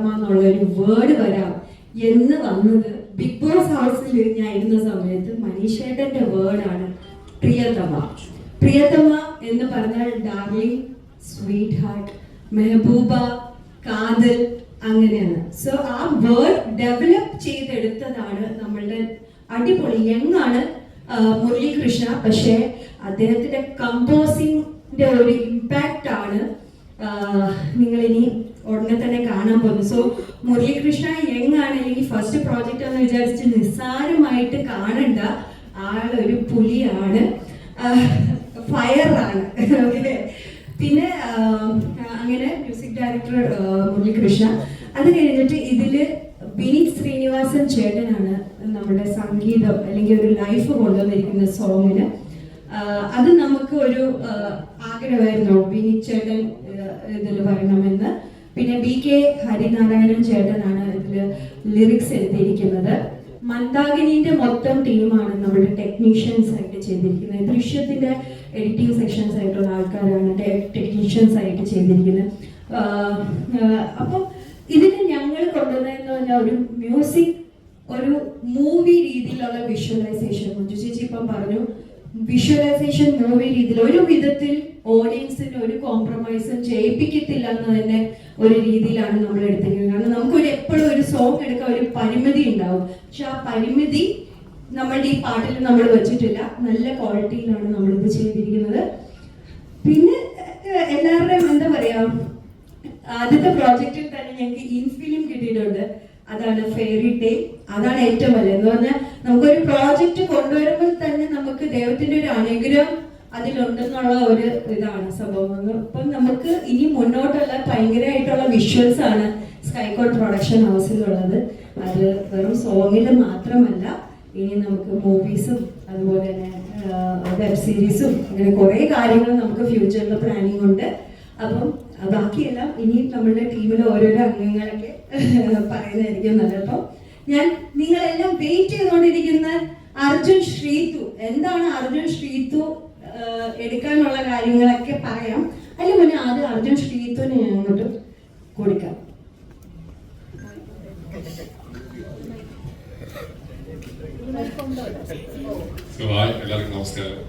പ്രിയതമ എന്നുള്ള ഒരു വേർഡ് വരാം എന്ന് വന്നത് ബിഗ് ബോസ് ഹൗസിൽ ഞാൻ ഇരുന്ന സമയത്ത് മനീഷേട്ടന്റെ വേർഡാണ് പ്രിയതമ. പ്രിയതമ എന്ന് പറഞ്ഞാൽ ഡാർലിംഗ്, സ്വീറ്റ് ഹാർട്ട്, മെഹബൂബ, കാതൽ, അങ്ങനെയാണ്. സോ ആ വേർഡ് ഡെവലപ്പ് ചെയ്തെടുത്തതാണ് നമ്മളുടെ അടിപൊളി യങ്ങാണ് മുരളീകൃഷ്ണ. പക്ഷേ അദ്ദേഹത്തിന്റെ കമ്പോസിങ്ങിന്റെ ഒരു ഇമ്പാക്റ്റ് ആണ് നിങ്ങളിനി ഉടനെ തന്നെ കാണാൻ പോകുന്നത്. സോ മുരളീകൃഷ്ണ യങ് ആണ്, അല്ലെങ്കിൽ ഫസ്റ്റ് പ്രോജക്റ്റ് എന്ന് വിചാരിച്ച് നിസ്സാരമായിട്ട് കാണണ്ട. ആളൊരു പുലിയാണ്, ഫയറാണ്. പിന്നെ അങ്ങനെ മ്യൂസിക് ഡയറക്ടർ മുരളീകൃഷ്ണ. അത് കഴിഞ്ഞിട്ട് ഇതില് വിനീത് ശ്രീനിവാസൻ ചേട്ടനാണ് നമ്മുടെ സംഗീതം അല്ലെങ്കിൽ ഒരു ലൈഫ് കൊണ്ടുവന്നിരിക്കുന്ന സോങ്ങിന്. അത് നമുക്ക് ഒരു ആഗ്രഹമായിരുന്നു വിനീത് ചേട്ടൻ ഇതിൽ വരണമെന്ന്. പിന്നെ BK ഹരിനാരായണൻ ചേട്ടനാണ് ഇതിൽ ലിറിക്സ് എഴുതിയിരിക്കുന്നത്. മന്ദാകിനിന്റെ മൊത്തം ടീമാണ് നമ്മുടെ ടെക്നീഷ്യൻസ് ആയിട്ട് ചെയ്തിരിക്കുന്നത്. ദൃശ്യത്തിന്റെ എഡിറ്റിംഗ് സെക്ഷൻസ് ആയിട്ടുള്ള ആൾക്കാരാണ് ടെക്നീഷ്യൻസ് ആയിട്ട് ചെയ്തിരിക്കുന്നത്. അപ്പം ഇതിന് ഞങ്ങൾ കൊണ്ടുവന്നതെന്ന് പറഞ്ഞാൽ ഒരു മ്യൂസിക്, ഒരു മൂവി രീതിയിലുള്ള വിഷ്വലൈസേഷൻ. മഞ്ജു ചേച്ചി ഇപ്പം പറഞ്ഞു വിഷ്വലൈസേഷൻ മൂവി രീതിയിൽ ഒരു വിധത്തിൽ ഓഡിയൻസിന് ഒരു കോംപ്രമൈസും ചെയ്യിപ്പിക്കത്തില്ല എന്ന് തന്നെ ഒരു രീതിയിലാണ് നമ്മൾ എടുത്തിരിക്കുന്നത്. കാരണം നമുക്കൊരു എപ്പോഴും ഒരു സോങ് എടുക്കാൻ ഒരു പരിമിതി ഉണ്ടാവും. പക്ഷെ ആ പരിമിതി നമ്മളുടെ ഈ പാട്ടിൽ നമ്മൾ വെച്ചിട്ടില്ല. നല്ല ക്വാളിറ്റിയിലാണ് നമ്മളിത് ചെയ്തിരിക്കുന്നത്. പിന്നെ എല്ലാവരുടെയും എന്താ പറയാ, ആദ്യത്തെ പ്രോജക്റ്റിൽ തന്നെ ഞങ്ങൾക്ക് ഇൻഫിലിം കിട്ടിയിട്ടുണ്ട്. അതാണ് ഫെയറി ടെയിൽ. അതാണ് ഏറ്റവും വലിയ എന്ന് പറഞ്ഞാൽ നമുക്കൊരു പ്രോജക്റ്റ് കൊണ്ടുവരുമ്പോൾ തന്നെ നമുക്ക് ദൈവത്തിന്റെ ഒരു അനുഗ്രഹം അതിലുണ്ടെന്നുള്ള ഒരു ഇതാണ് സംഭവം. അപ്പം നമുക്ക് ഇനി മുന്നോട്ടുള്ള ഭയങ്കരമായിട്ടുള്ള വിഷ്വൽസ് ആണ് സ്കൈകോൺ പ്രൊഡക്ഷൻ ഹൗസിലുള്ളത്. അത് വെറും സോങ്ങിൽ മാത്രമല്ല, ഇനി നമുക്ക് മൂവീസും അതുപോലെ തന്നെ വെബ് സീരീസും അങ്ങനെ കുറേ കാര്യങ്ങൾ നമുക്ക് ഫ്യൂച്ചറിൽ പ്ലാനിങ് ഉണ്ട്. അപ്പം ബാക്കിയെല്ലാം ഇനി നമ്മളുടെ ടീമിലെ ഓരോരോ അംഗങ്ങളൊക്കെ പറയുന്നതായിരിക്കും നല്ലത്. അപ്പം ഞാൻ നിങ്ങളെല്ലാം വെയിറ്റ് ചെയ്തുകൊണ്ടിരിക്കുന്ന അർജുൻ ശ്രീതു, എന്താണ് അർജുൻ ശ്രീതു എടുക്കാനുള്ള കാര്യങ്ങളൊക്കെ പറയാം. അതിന് മുന്നേ ആദ്യം അർജുൻ ശ്രീതുവിനെ ഞാൻ അങ്ങോട്ട് കൊടുക്കാം. എല്ലാവർക്കും നമസ്കാരം.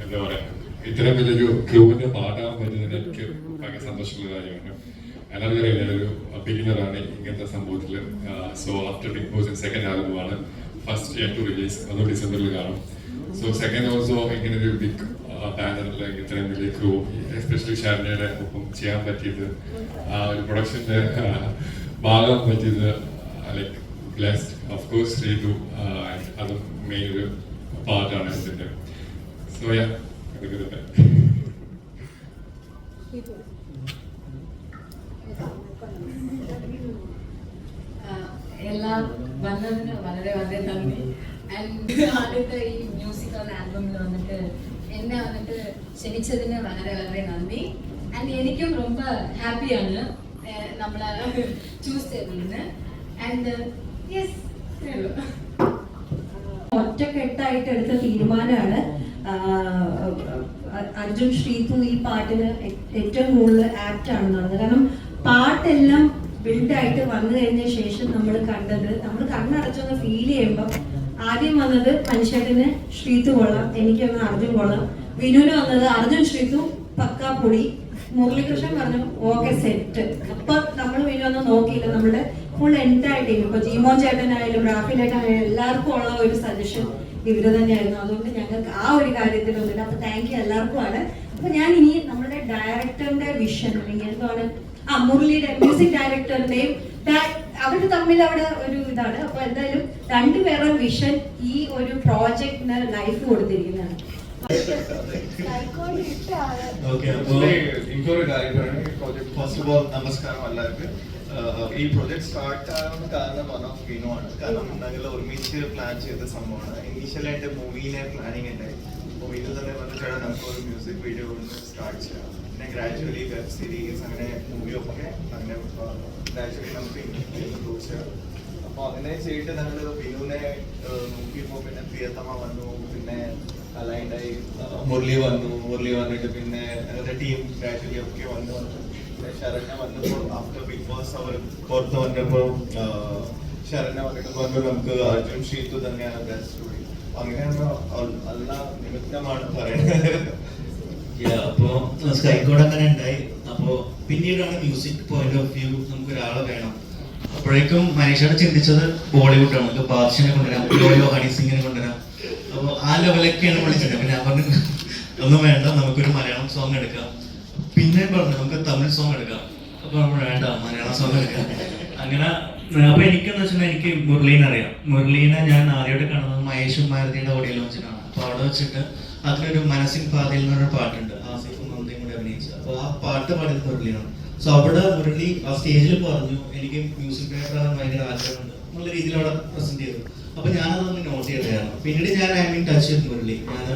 എന്താ പറയാ, ഇത്തരം വലിയൊരു ക്രൂവിന്റെ പാട്ടാൻ പറ്റുന്നതിന് എനിക്ക് ഭയങ്കര സന്തോഷമുള്ള കാര്യമാണ്. എല്ലാവർക്കും അറിയാം, ഒരു ബിഗിനറാണ് ഇങ്ങനത്തെ സംഭവത്തിൽ. So after Bigg Boss second ആൽബമാണ് ഫസ്റ്റ് ടു റിലീസ്, അത് ഡിസംബറിൽ കാണും. സോ സെക്കൻഡ് ഓൾസോ ഇങ്ങനെ ഒരു ബിഗ് ബാനറിൽ ഇത്രയും വലിയ ക്രൂ, എസ്പെഷ്യലി ഷാർനയുടെ ഒപ്പം ചെയ്യാൻ പറ്റിയത്, ഒരു പ്രൊഡക്ഷന്റെ ഭാഗം പറ്റിയത്, like blessed. Of course Sreethu അത് മെയിൻ ഒരു പാർട്ടാണ് ഇതിന്റെ. സോ എടുക്കുന്നത് എല്ലാം വന്നതിന് വളരെ വളരെ നന്ദി. ആൻഡ് ആദ്യത്തെ ഈ മ്യൂസിക്കൽ ആൽബമിൽ വന്നിട്ട് എന്നെ വന്നിട്ട് ക്ഷണിച്ചതിന് വളരെ വളരെ നന്ദി. ആൻഡ് എനിക്കും ரொம்ப ഹാപ്പിയാണ് നമ്മളെ ചൂസ് ചെയ്തതിന്. ആൻഡ് യെസ്, ഒറ്റക്കെട്ടായിട്ട് എടുത്ത തീരുമാനമാണ് അർജുൻ ശ്രീതു ഈ പാട്ടിന് ഏറ്റവും കൂടുതൽ ആപ്റ്റ് ആണെന്നുള്ളത്. കാരണം പാട്ടെല്ലാം ബിൽഡായിട്ട് വന്നു കഴിഞ്ഞ ശേഷം നമ്മൾ കണ്ടത്, നമ്മൾ കണ്ണടച്ചൊന്ന് ഫീൽ ചെയ്യുമ്പോൾ ആദ്യം വന്നത് മനുഷ്യന് ശ്രീതു കൊള്ളാം, എനിക്ക് വന്നത് അർജുൻ കൊള്ളാം, വിനുവിന് വന്നത് അർജുൻ ശ്രീതു പക്കാ പൊടി, മുരളീകൃഷ്ണൻ പറഞ്ഞു ഓക്കെ സെറ്റ്. അപ്പൊ നമ്മൾ വിനു ഒന്നും നോക്കിയില്ല, നമ്മുടെ ഫുൾ എൻറ്റയർ ടീം, ഇപ്പൊ ജീമോൻ ചേട്ടനായാലും റാഫിലേട്ടായാലും എല്ലാവർക്കും ഉള്ള ഒരു സജഷൻ ഇവര് തന്നെയായിരുന്നു. അതുകൊണ്ട് ഞങ്ങൾക്ക് ആ ഒരു കാര്യത്തിലൊന്നുമില്ല. അപ്പൊ താങ്ക് യു എല്ലാവർക്കും ആണ്. അപ്പൊ ഞാൻ ഇനി നമ്മുടെ ഡയറക്ടറിന്റെ വിഷൻ അല്ലെങ്കിൽ എന്താണ് മുരളിയുടെ മ്യൂസിക് ഡയറക്ടറിന്റെയും അവർ തമ്മിൽ അവിടെ ഒരു ഇതാണ്. അപ്പൊ എന്തായാലും രണ്ടുപേരുടെ വിഷൻ ഈ ഒരു പ്രോജക്റ്റിന് ലൈഫ് കൊടുത്തിരിക്കുന്നതാണ്. ఇంకొక కార్యక్రమం ప్రాజెక్ట్ ఫస్ట్ ఆఫ్ ఆల్ నమస్కారం എല്ലാവർക്കും. ഈ പ്രൊജക്ട് സ്റ്റാർട്ട് ആവാൻ കാരണം വൺ ഓഫ് വിനു ആണ്. കാരണം ഞങ്ങൾ ഒരുമിച്ച് പ്ലാൻ ചെയ്ത സംഭവമാണ്. ഇനീഷ്യലി എൻ്റെ മൂവീനെ പ്ലാനിങ് ഉണ്ടായി. അപ്പോൾ വിനു തന്നെ വന്നിട്ടാണ് നമുക്ക് ഒരു മ്യൂസിക് വീഡിയോ കൊണ്ട് സ്റ്റാർട്ട് ചെയ്യാം. പിന്നെ ഗ്രാജുവലി വെബ് സീരീസ് അങ്ങനെ മൂവിയൊക്കെ അങ്ങനെ ഗ്രാജുവലി നമുക്ക് ഇൻക്ലൂഡ് ചെയ്യാം. അപ്പോൾ അങ്ങനെ ചെയ്തിട്ട് ഞങ്ങൾ വിനുവിനെ നോക്കിയപ്പോൾ പിന്നെ പ്രിയതമ വന്നു, പിന്നെ അലൈൻഡായി മുരളി വന്നിട്ട് പിന്നെ ഞങ്ങളുടെ ടീം ഗ്രാജുവലി ഒക്കെ വന്നു ശരണ്യ വന്നപ്പോൾ ആഫ്റ്റർ ബിഗ് ബോസ് അവർ പുറത്ത് വന്നപ്പോൾ ശരണ്യ വന്നിട്ട് പറഞ്ഞു നമുക്ക് അർജുൻ ഷീത്തു തന്നെയാണ് ബെസ്റ്റ് ജോഡി. അങ്ങനെയാണ് എല്ലാ നിമിത്തമാണ് പറയുന്നത്. അപ്പോ സ്കൈക്കോഡ് അങ്ങനെ ഉണ്ടായി. അപ്പോ പിന്നീടാണ് മ്യൂസിക് പോയിന്റ് ഓഫ് വ്യൂ നമുക്ക് ഒരാളെ വേണം. അപ്പോഴേക്കും മനീഷാണ് ചിന്തിച്ചത് ബോളിവുഡാണ്, നമുക്ക് ബാദ്ഷാനെ കൊണ്ടുവരാം, ലോയോ ഹണി സിംഗിനെ കൊണ്ടുവരാം. അപ്പോൾ ആ ലെവലൊക്കെയാണ് വിളിച്ചത്. അപ്പൊ ഞാൻ പറഞ്ഞു ഒന്നും വേണ്ട, നമുക്കൊരു മലയാളം സോങ് എടുക്കാം. പിന്നെ പറഞ്ഞു നമുക്ക് തമിഴ് സോങ് എടുക്കാം. അപ്പൊ നമ്മൾ വേണ്ട, മലയാളം സോങ് എടുക്കാം. അങ്ങനെ അപ്പൊ എനിക്കെന്ന് വെച്ചാൽ എനിക്ക് മുരളീനെ അറിയാം. മുരളീനെ ഞാൻ ആദ്യമായിട്ട് കാണുന്നത് മഹേഷും മാരുതിയുടെ ഓഡിയോ ലോഞ്ചിനാണ്. അപ്പൊ അവിടെ വെച്ചിട്ട് അതിലൊരു മനസ്സിൻ പാതയിൽ എന്നൊരു പാട്ടുണ്ട്, ആസിഫും നന്ദയും കൂടെ അഭിനയിച്ചത്. അപ്പൊ ആ പാട്ട് പാടിയത് മുരളിയാണ്. സോ അവിടെ മുരളി ആ സ്റ്റേജിൽ പറഞ്ഞു എനിക്ക് മ്യൂസിക് ഡയറക്ടർ ആകാൻ ഭയങ്കര ആഗ്രഹമുണ്ട് എന്നുള്ള രീതിയിൽ അവിടെ പ്രസന്റ് ചെയ്തു. അപ്പൊ ഞാനതൊന്ന് നോട്ട് ചെയ്തായിരുന്നു. പിന്നീട് ഞാൻ ഐ മീൻ ടച്ച് ചെയ്ത് മുരളി. ഞാൻ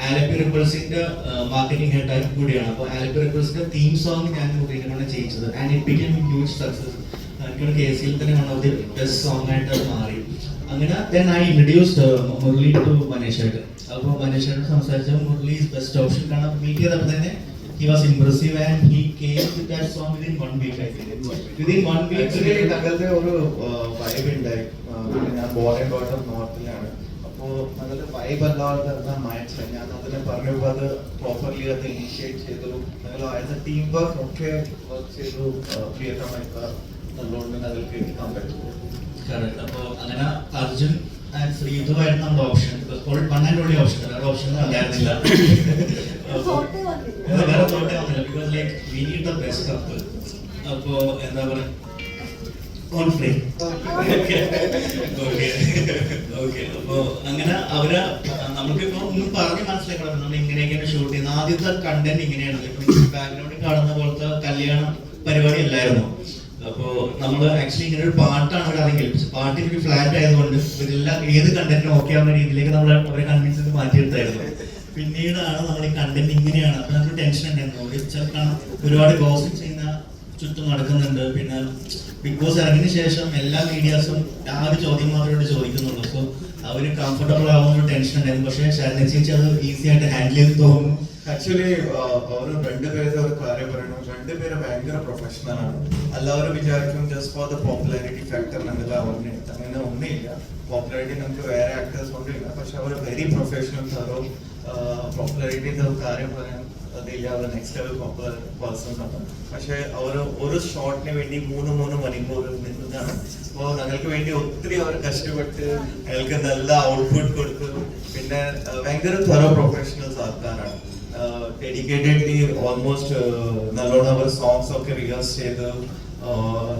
ആലപ്പി റിപ്പിൾസിന്റെ മാർക്കറ്റിംഗ് ഹെഡ് കൂടിയാണ്. അപ്പൊ ആലപ്പി റിപ്പിൾസിന്റെ തീം സോങ് ഞാൻ മുരളിനെ കൊണ്ട് ചെയ്യിച്ചത്. And it become huge success. എനിക്കൊരു KCL തന്നെ one of the best song ആയിട്ട് അത് മാറി. അങ്ങനെ then I introduced Murali to മനീഷായിട്ട്. അപ്പോൾ മനീഷായിട്ട് സംസാരിച്ച മുരളി ഈസ് ബെസ്റ്റ് ഓപ്ഷൻ. കാരണം മീറ്റ് ചെയ്തപ്പോൾ തന്നെ he was impressive and he came with that song within 1 week. I think within 1 week actually ഞങ്ങളുടെ ഒരു വൈബ് ഉണ്ടായി. പിന്നെ ഞാൻ ബോൺ ആൻഡ് ബ്രോട്ട് അപ്പ് നോർത്തിലാണ്. അപ്പോൾ ഞങ്ങളുടെ വൈബ് അല്ലാതെ മാച്ച് ഞാൻ അതിനെ പറഞ്ഞപ്പോൾ അത് പ്രോപ്പർലി അത് ഇനിഷ്യേറ്റ് ചെയ്തു. ഞങ്ങൾ ആസ് എ ടീം വർക്ക് ഒക്കെ വർക്ക് ചെയ്തു. പ്രിയതമായിട്ട് നല്ലോണം അതിൽ കേൾക്കാൻ പറ്റും. അപ്പോൾ അങ്ങനെ അർജുൻ ആൻഡ് ശ്രീധുവായിരുന്നു നമ്മുടെ option. One and only option, വേറെ ഓപ്ഷൻ ഉണ്ടായിരുന്നില്ല. വേറെ തോട്ടേ വന്നില്ല. Because like we need the best couple. അപ്പോ എന്താ പറയുക, ഓൺ ഫ്രീ. ഓക്കെ. അപ്പോ അങ്ങനെ അവര് നമുക്കിപ്പോ ഒന്നും പറഞ്ഞ് മനസ്സിലാക്കണം നമ്മൾ ഇങ്ങനെയൊക്കെയാണ് ഷൂട്ട് ചെയ്യുന്നത്. ആദ്യത്തെ കണ്ടന്റ് ഇങ്ങനെയാണ്. ബാക്ക്ഗ്രൗണ്ടിൽ കാണുന്ന പോലത്തെ കല്യാണ പരിപാടി അല്ലായിരുന്നു. അപ്പോ നമ്മള് ആക്ച്വലി ഇങ്ങനെ ഒരു പാട്ടാണ് അവർ ആദ്യം കേൾപ്പിച്ചത്. പാട്ടിന് ഒരു ഫ്ലാറ്റ് ആയതുകൊണ്ട് ഇതെല്ലാം ഏത് കണ്ടന്റിനും ഓക്കെ ആവുന്ന രീതിയിലേക്ക് നമ്മൾ അവരെ കൺവിൻസ് ചെയ്ത് മാറ്റിയെടുത്തായിരുന്നു. പിന്നീടാണ് നമ്മൾ ഈ കണ്ടന്റ് ഇങ്ങനെയാണ്. അപ്പൊ നമുക്ക് ടെൻഷൻ ഉണ്ടായിരുന്നു. ഒരുപാട് ഗോസിപ്പ് ചെയ്യുന്ന ചുറ്റും നടക്കുന്നുണ്ട്. പിന്നെ ബിഗ് ബോസ് ഇറങ്ങിയതിനു ശേഷം എല്ലാ മീഡിയാസും ആ ഒരു ചോദ്യം മാത്രമേ ചോദിക്കുന്നുള്ളൂ. സോ അവര് കംഫർട്ടബിൾ ആവുന്ന ഒരു ടെൻഷൻ ഉണ്ടായിരുന്നു. പക്ഷേ ശരണ്യ ചേച്ചി അത് ഈസി ആയിട്ട് ഹാൻഡിൽ ചെയ്ത് തോന്നുന്നു. ആക്ച്വലി അവർ രണ്ടുപേരുടെ ഒരു കാര്യം പറയണം. രണ്ടുപേരും ഭയങ്കര പ്രൊഫഷണൽ ആണ്. എല്ലാവരും വിചാരിക്കും just for the popularity factor എന്നല്ല. അവരുടെ അങ്ങനെ ഒന്നുമില്ല. പോപ്പുലാരിറ്റി നമുക്ക് വേറെ ആക്ടേഴ്സ് ഒന്നുമില്ല. പക്ഷെ അവർ വെരി പ്രൊഫഷണൽ. തരോ പോപ്പുലാരിറ്റിന്റെ കാര്യം പറയാൻ അതില്ല. അവർ നെക്സ്റ്റ് ലെവൽ പോപ്പുലർ പേഴ്സൺസ് ആണ്. പക്ഷെ അവർ ഒരു ഷോട്ടിന് വേണ്ടി 3 മണിക്കൂർ നിന്നതാണ്. അപ്പോൾ ഞങ്ങൾക്ക് വേണ്ടി ഒത്തിരി അവർ കഷ്ടപ്പെട്ട് ഞങ്ങൾക്ക് നല്ല ഔട്ട്പുട്ട് കൊടുത്തു. പിന്നെ ഭയങ്കര തരോ പ്രൊഫഷണൽസ് ആൾക്കാരാണ്. ഡെഡിക്കേറ്റഡ്ലി ഓൾമോസ്റ്റ് നല്ലോണം അവർ സോങ്സ് ഒക്കെ റിഹേഴ്സ് ചെയ്ത്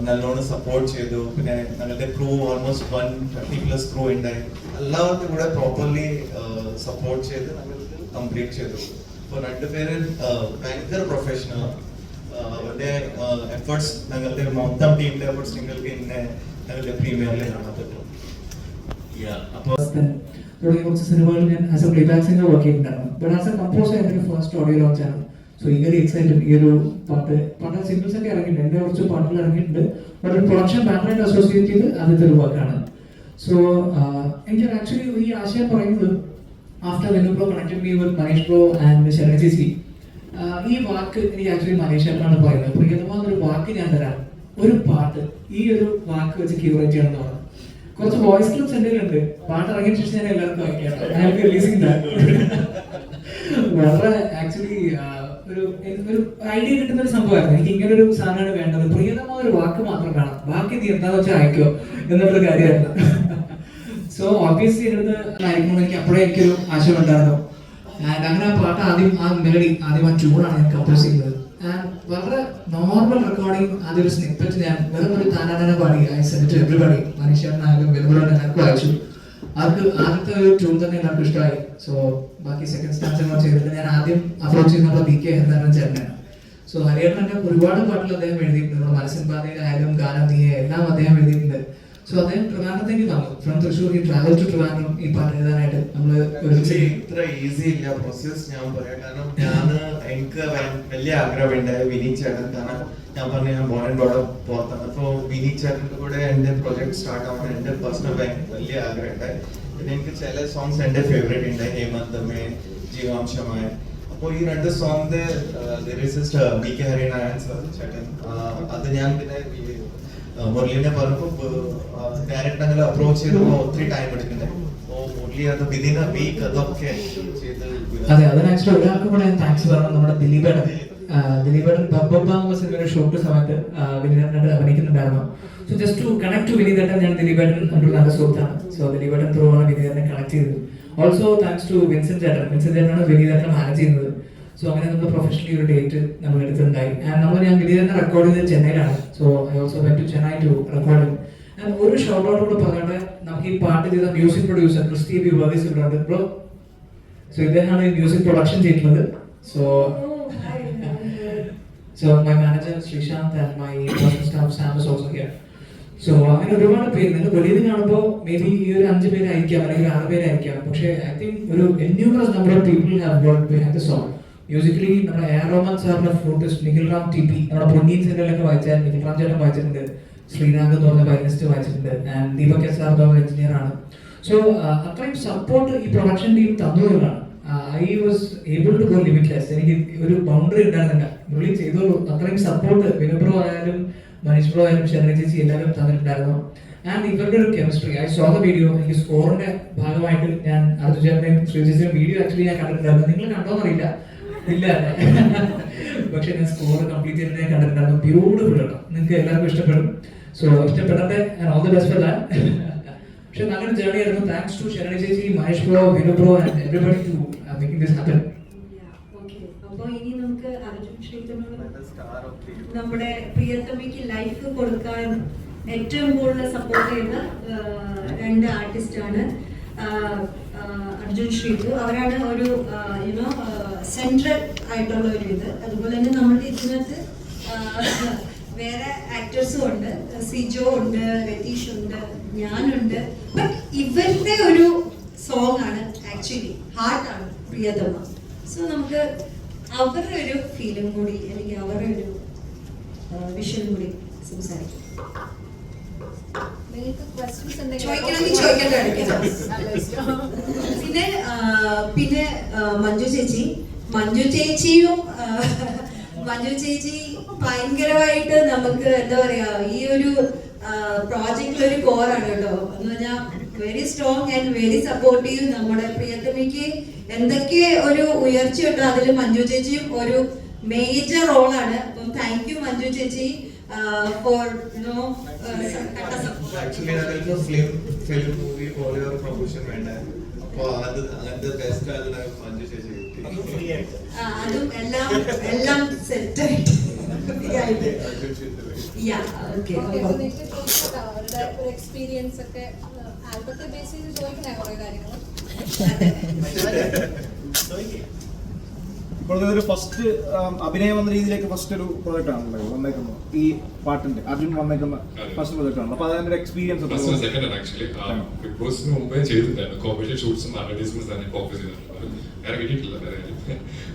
നല്ലോണം സപ്പോർട്ട് ചെയ്തു. പിന്നെ ഞങ്ങളുടെ ക്രൂ ഓൾമോസ്റ്റ് 130+ ക്രൂ ഉണ്ടായി. എല്ലാവർക്കും കൂടെ പ്രോപ്പർലി സപ്പോർട്ട് ചെയ്ത് ഞങ്ങൾക്ക് കംപ്ലീറ്റ് ചെയ്തു. അപ്പോൾ രണ്ടുപേരും ഭയങ്കര പ്രൊഫഷണലാണ്. അവരുടെ എഫേർട്സ് ഞങ്ങളുടെ മൊത്തം ടീമിന്റെ എഫേർട്സ് നിങ്ങൾക്ക് ഇന്നെ ഞങ്ങളുടെ പ്രീമിയറിൽ കാണാൻ പറ്റും. അപ്പോൾ തുടങ്ങിയ കുറച്ച് സിനിമകൾ ഞാൻ as a playback singer work ചെയ്തിട്ടുണ്ടായിരുന്നു. ബട്ട് ആസ് എ കമ്പോസർ എൻ്റെ ഫസ്റ്റ് ഓഡിയോ ലോഞ്ച് ആണ്. So eagerly excited. ഈ ഒരു പാട്ട് സിംഗിൾസ് ഒക്കെ ഇറങ്ങിയിട്ടുണ്ട്. എൻ്റെ കുറച്ച് പാട്ടുകൾ ഇറങ്ങിയിട്ടുണ്ട്. ബട്ട് ഒരു പ്രൊഡക്ഷൻ പാറ്റേണായിട്ട് അസോസിയേറ്റ് ചെയ്ത് ആദ്യത്തെ ഒരു വർക്കാണ്. സോ എനിക്ക് ആക്ച്വലി ഈ ആശയം പറയുന്നത് after venue bro connected me with Manish bro and Saranya ചേച്ചി, ഈ വാക്ക് എനിക്ക് ആക്ച്വലി മനീഷാണ് പറയുന്നത്. പ്രിയതമാന്നൊരു വാക്ക് ഞാൻ തരാം, ഒരു പാട്ട് ഈ ഒരു വാക്ക് വെച്ച് ക്യൂറേറ്റ് ചെയ്യണമെന്ന് പറഞ്ഞു. കുറച്ച് വോയിസ് ക്ലിപ്സ് എൻ്റെ ഉണ്ട്. പാട്ട് ഇറങ്ങിയ ശേഷം ഞാൻ എല്ലാവർക്കും അയക്കാം. റിലീസിംഗ് വളരെ ആക്ച്വലി ഒരു ഐഡിയ കിട്ടുന്ന ഒരു സംഭവമായിരുന്നു. എനിക്ക് ഇങ്ങനെ ഒരു സാധനമാണ് വേണ്ടത്. പ്രിയതമായ ഒരു വാക്ക് മാത്രം കാണാം, ബാക്കി നീ എന്താന്ന് വെച്ചാൽ അയക്കോ എന്നുള്ളൊരു കാര്യമായിരുന്നു. സോ ഓബിയസ്ലി എടുത്ത് അയക്കുമ്പോൾ എനിക്ക് അപ്പോഴേ എനിക്കൊരു ആശയം ഉണ്ടായിരുന്നു. അങ്ങനെ ആ പാട്ട് ആ മെലഡി ആദ്യം ആ ട്യൂണാണ് ഞാൻ കമ്പോസ് ചെയ്യുന്നത്. വളരെ നോർമൽ റെക്കോർഡിങ്. ആദ്യം ഒരു സ്നിപ്പറ്റ് ഞാൻ വെറും ഒരു താനാന പാടി ഐ സെൻഡ് ടു എവരിബഡി. മനുഷ്യനായാലും വെലുവിളോട് എല്ലാവർക്കും അയച്ചു. അവർക്ക് ആദ്യത്തെ ഒരു ട്യൂൺ തന്നെ എല്ലാവർക്കും ഇഷ്ടമായി. സോ ബാക്കി സെക്കൻഡ് സ്റ്റാൻസ് ചെയ്തിട്ട് ഞാൻ ആദ്യം അപ്രോച്ച് ചെയ്യുന്ന BK ഹരിഹരൻ ചേട്ടനാണ്. സോ ഹരിഹരൻ ഒരുപാട് പാട്ടുകൾ അദ്ദേഹം എഴുതിയിട്ടുണ്ട്. മനസ്സിൻ പാതയിലായാലും ഗാനം നീയെ എല്ലാം അദ്ദേഹം എഴുതിയിട്ടുണ്ട്. സോ അദ്ദേഹം ട്രിവാൻഡ്രത്തേക്ക് വന്നു. ഫ്രം തൃശ്ശൂർ ഈ ട്രാവൽ ടു ട്രിവാൻഡ്രം ഈ പാട്ട് എഴുതാനായിട്ട് നമ്മൾ ഇത്ര ഈസി ഇല്ല പ്രോസസ് ഞാൻ പറയാം. കാരണം എനിക്ക് വലിയ ആഗ്രഹമുണ്ടായി വിനീത് ചേട്ടൻ. കാരണം ഞാൻ പറഞ്ഞു ഞാൻ ബോൺ ആൻഡ് ബ്രോട്ട് അപ്പ് പുറത്താണ്. അപ്പോൾ വിനീത് ചേട്ടൻ്റെ കൂടെ എൻ്റെ പ്രൊജക്ട് സ്റ്റാർട്ട് ആവാൻ എൻ്റെ പേഴ്സണൽ വലിയ ആഗ്രഹം ഉണ്ടായി. പിന്നെ എനിക്ക് ചില സോങ്സ് എൻ്റെ ഫേവറേറ്റ് ഉണ്ടായി. ഹേമന്തമേ, ജീവാംശമായ. അപ്പോൾ ഈ 2 സോങ്ങിന്റെ ലിറിസിസ്റ്റ് BK ഹരിനാരായൺ സർ ചേട്ടൻ, അത് ഞാൻ പിന്നെ മുരളിനെ പറഞ്ഞപ്പോൾ ഡയറക്റ്റ് അങ്ങനെ അപ്രോച്ച് ചെയ്തപ്പോൾ ഒത്തിരി ടൈം എടുക്കുന്നത്. അപ്പോൾ മുരളി അത് വിതിൻ എ വീക്ക് അതൊക്കെ ചെയ്ത്. അതെ, അതിന് ആക്ച്വലി ഒരാൾക്ക് കൂടെ താങ്ക്സ് പറയണം. നമ്മുടെ ദിലീപേടൻ ബബ്ബ എന്ന സിനിമയുടെ ഷൂട്ട് സമയത്ത് വിനീതേട്ടനായിട്ട് അഭിനയിക്കുന്നുണ്ടായിരുന്നു. So just to connect to വിനീതേട്ടൻ, ഞാൻ ദിലീപേട്ടൻ ഒരു നല്ല സുഹൃത്താണ്. സോ ദിലീപേട്ടൻ ത്രൂ ആണ് വിനീതേട്ടനെ കണക്ട് ചെയ്തത്. ഓൾസോ താങ്ക്സ് ടു വിൻസെന്റ് ചേട്ടനാണ് വിനീതേട്ടനെ മാനേജ് ചെയ്യുന്നത്. സോ അങ്ങനെ നമ്മൾ പ്രൊഫഷണലി ഒരു ഡേറ്റ് നമ്മൾ എടുത്തിട്ടുണ്ടായി. ആൻഡ് ഞാൻ വിനീതേട്ടനെ റെക്കോർഡ് ചെയ്തത് ചെന്നൈയിലാണ്. So I also went to Chennai to record. And ഒരു ഷോർട്ട് ഔട്ട് കൂടെ പറഞ്ഞാൽ നമുക്ക് ഈ പാട്ട് ചെയ്ത music producer Christy B Varghese ഇവിടെ ബ്രോ. സോ ഇദ്ദേഹമാണ് ഈ മ്യൂസിക് പ്രൊഡക്ഷൻ ചെയ്തിട്ടുള്ളത്. So my manager Srishant and my personal staff Sam is also here. So അങ്ങനെ ഒരുപാട് പേര് നിങ്ങൾ വെളിയിൽ കാണുമ്പോൾ മേ ബി ഈ ഒരു 5 പേരായിരിക്കാം അല്ലെങ്കിൽ 6 പേരായിരിക്കാം. പക്ഷേ ഐ തിങ്ക് ഒരു innumerous number of people have worked behind the song. Musically നമ്മുടെ എ ആർ റഹ്മാൻ സാറിന്റെ ഫ്ലൂട്ടിസ്റ്റ് നിഖിൽ റാം TP, നമ്മുടെ പൊന്നിയിൻ സീരിയലൊക്കെ വായിച്ചാൽ നിഖിൽ റാം ചേട്ടൻ വായിച്ചിട്ടുണ്ട്, ശ്രീനാഗ് എന്ന് പറഞ്ഞ വയലിനിസ്റ്റ് വായിച്ചിട്ടുണ്ട്, ആൻഡ് ദീപക് എസ് ആർ ഒരു എഞ്ചിനീയർ ആണ്. സോ അത്രയും സപ്പോർട്ട് ഈ പ്രൊഡക്ഷൻ ടീം തന്നതാണ്. I was able to go limitless. എനിക്ക് ഒരു ബൗണ്ടറി ഉണ്ടായിരുന്നില്ല. മുരളി ചെയ്തോളൂ. അത്രയും സപ്പോർട്ട് വിനുബ്രോ ആയാലും മനീഷ് ബ്രോ ആയാലും ശരണി ചേച്ചി എല്ലാവരും തന്നിട്ടുണ്ടായിരുന്നു. ആൻഡ് ഇവരുടെ ഒരു chemistry, I so the video. എനിക്ക് സ്കോറിന്റെ ഭാഗമായിട്ട് ഞാൻ അർജുൻ ചേട്ടനെയും ശ്രീജിത്തിന്റെയും വീഡിയോ ആക്ച്വലി ഞാൻ കണ്ടിട്ടുണ്ടായിരുന്നു. നിങ്ങൾ കണ്ടോന്നറിയില്ല, ഇല്ല പക്ഷെ ഞാൻ സ്കോർ കംപ്ലീറ്റ് ചെയ്ത് ഞാൻ കണ്ടിട്ടുണ്ടായിരുന്നു. ബ്യൂട്ടിഫുൾ കേട്ടോ, നിങ്ങൾക്ക് എല്ലാവർക്കും ഇഷ്ടപ്പെടും. സോ ഇഷ്ടപ്പെടട്ടെ, and all the best for that. പക്ഷെ നല്ലൊരു ജേർണി ആയിരുന്നു. താങ്ക്സ് ടു ശരണി ചേച്ചി, Maneesh bro, Vinu bro and everybody to making this happen. അപ്പോൾ ഇനി നമുക്ക് അർജുൻ ശ്രീധരനോട് നമ്മുടെ പ്രിയതമയ്ക്ക് ലൈഫ് കൊടുക്കാൻ ഏറ്റവും കൂടുതൽ സപ്പോർട്ട് ചെയ്യുന്ന 2 ആർട്ടിസ്റ്റാണ് അർജുൻ ശ്രീധു. അവരാണ് ഒരു യുനോ സെൻട്രൽ ആയിട്ടുള്ള ഒരു ഇത്. അതുപോലെ തന്നെ നമ്മുടെ ഇതിനകത്ത് വേറെ ആക്ടേഴ്സും ഉണ്ട്, സിജോ ഉണ്ട്, രതീഷ് ഉണ്ട്, ഞാനുണ്ട്. ബട്ട് ഇവരുടെ ഒരു സോങ് ആണ് ആക്ച്വലി ഹാർട്ടാണ് പ്രിയതമ. സോ നമുക്ക് അവരുടെ ഒരു ഫീലും കൂടി അല്ലെങ്കിൽ അവരുടെ ഒരു വിഷൻ കൂടി സംസാരിക്കാം. പിന്നെ മഞ്ജു ചേച്ചിയും ഭയങ്കരമായിട്ട് നമുക്ക് എന്താ പറയാ ഈ ഒരു പ്രോജക്റ്റിൽ ഒരു കോറാണ് കേട്ടോ. എന്ന് പറഞ്ഞാൽ very strong and very supportive. നമ്മുടെ പ്രിയതമയ്ക്ക് എന്തൊക്കെ ഒരു ഉയർച്ചയുണ്ടോ അതിൽ മഞ്ജു ചേച്ചിയും ഒരു മേജർ റോളാണ്. അപ്പം താങ്ക് യു മഞ്ജു ചേച്ചി ഫോർ ഫിലിം മൂവി പോലെ ഒരു പ്രൊമോഷൻ വേണ്ട. അപ്പോൾ അത് അങ്ങനത്തെ ബെസ്റ്റ് ആയിട്ടുള്ള മഞ്ജു ചേച്ചി അതും എല്ലാം സെറ്റ് ആയിട്ട് എക്സ്പീരിയൻസ് ഒക്കെ ആൽബത്തെ ബേസ് ചെയ്ത് ചോദിക്കണേ കുറെ കാര്യങ്ങൾ. ഇപ്പോഴത്തെ ഒരു ഫസ്റ്റ് അഭിനയം എന്ന രീതിയിലേക്ക് ഫസ്റ്റ് ഒരു പ്രൊജക്ട് ആണല്ലോ വന്നേക്കുന്നത്. ഈ പാട്ടിന്റെ അർജുൻ വന്നേക്കുന്ന ഫസ്റ്റ് പ്രൊജക്ട് ആണ്. അപ്പൊ അതിന്റെ എക്സ്പീരിയൻസ് ബിഗ് ബോസിന് മുമ്പേ ചെയ്തിട്ടുണ്ടായിരുന്നു. കോമ്പറ്റീഷൻ ഷൂട്ട്സും അഡ്വർടൈസ്മെന്റ്സ് തന്നെ ഫോക്കസ് ചെയ്തിട്ടുള്ളത്. വേറെ കിട്ടിയിട്ടില്ല.